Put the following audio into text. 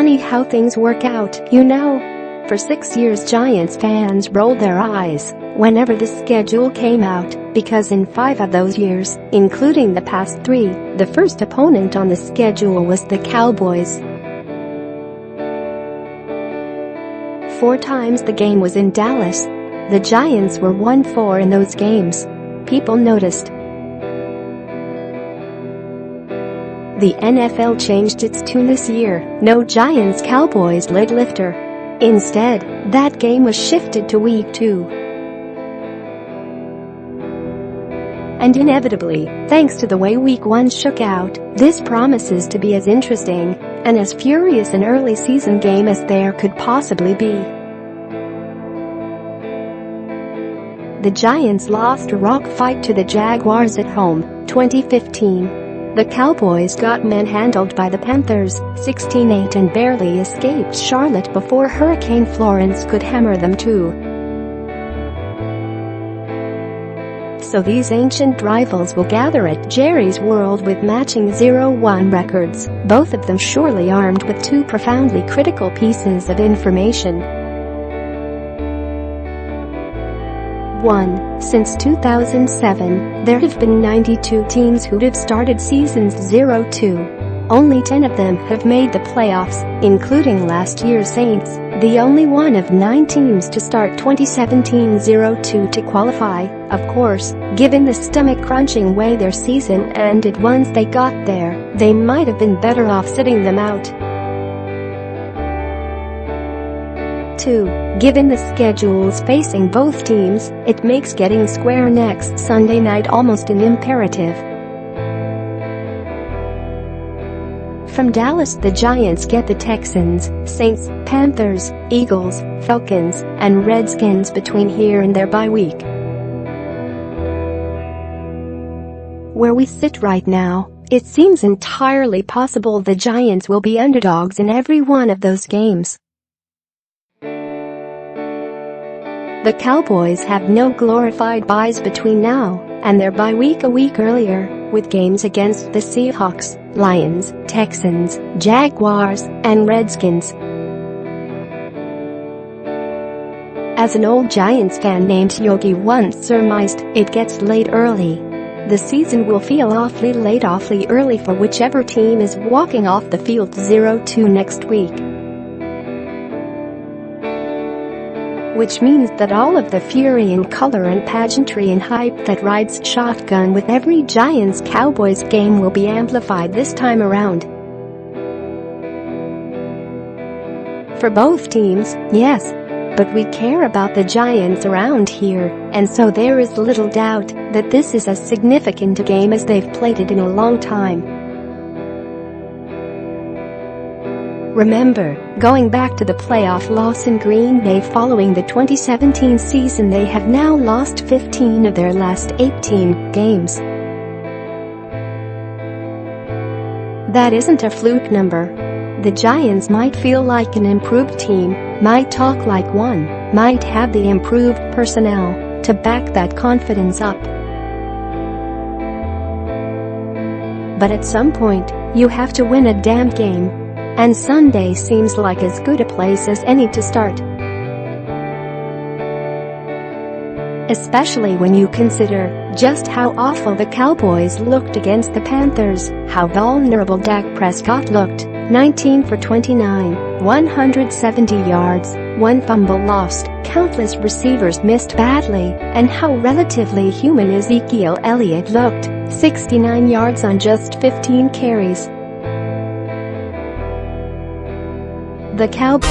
funny how things work out, you know. For 6 years Giants fans rolled their eyes whenever the schedule came out, because in 5 of those years, including the past 3, the first opponent on the schedule was the Cowboys. 4 times the game was in Dallas. The Giants were 1-4 in those games. People noticed. The NFL changed its tune this year. No Giants-Cowboys leg lifter. Instead, that game was shifted to week 2. And inevitably, thanks to the way week 1 shook out, this promises to be as interesting and as furious an early season game as there could possibly be. The Giants lost a rock fight to the Jaguars at home, 2015. The Cowboys got manhandled by the Panthers, 16-8, and barely escaped Charlotte before Hurricane Florence could hammer them too. So these ancient rivals will gather at Jerry's World with matching 0-1 records, both of them surely armed with 2 profoundly critical pieces of information. 1. Since 2007, there have been 92 teams who have started seasons 0-2. Only 10 of them have made the playoffs, including last year's Saints, the only one of 9 teams to start 2017 0-2 to qualify. Of course, given the stomach-crunching way their season ended once they got there, they might have been better off sitting them out. 2. Given the schedules facing both teams, it makes getting square next Sunday night almost an imperative. From Dallas, the Giants get the Texans, Saints, Panthers, Eagles, Falcons, and Redskins between here and their bye week. Where we sit right now, it seems entirely possible the Giants will be underdogs in every one of those games. The Cowboys have no glorified byes between now and their bye week a week earlier, with games against the Seahawks, Lions, Texans, Jaguars, and Redskins. As an old Giants fan named Yogi once surmised, it gets late early. The season will feel awfully late, awfully early for whichever team is walking off the field 0-2 next week. Which means that all of the fury and color and pageantry and hype that rides shotgun with every Giants-Cowboys game will be amplified this time around. For both teams, yes. But we care about the Giants around here, and so there is little doubt that this is as significant a game as they've played it in a long time. Remember, going back to the playoff loss in Green Bay following the 2017 season, they have now lost 15 of their last 18 games. That isn't a fluke number. The Giants might feel like an improved team, might talk like one, might have the improved personnel to back that confidence up. But at some point, you have to win a damn game. And Sunday seems like as good a place as any to start. Especially when you consider just how awful the Cowboys looked against the Panthers, how vulnerable Dak Prescott looked, 19 for 29, 170 yards, 1 fumble lost, countless receivers missed badly, and how relatively human Ezekiel Elliott looked, 69 yards on just 15 carries. The Cowboys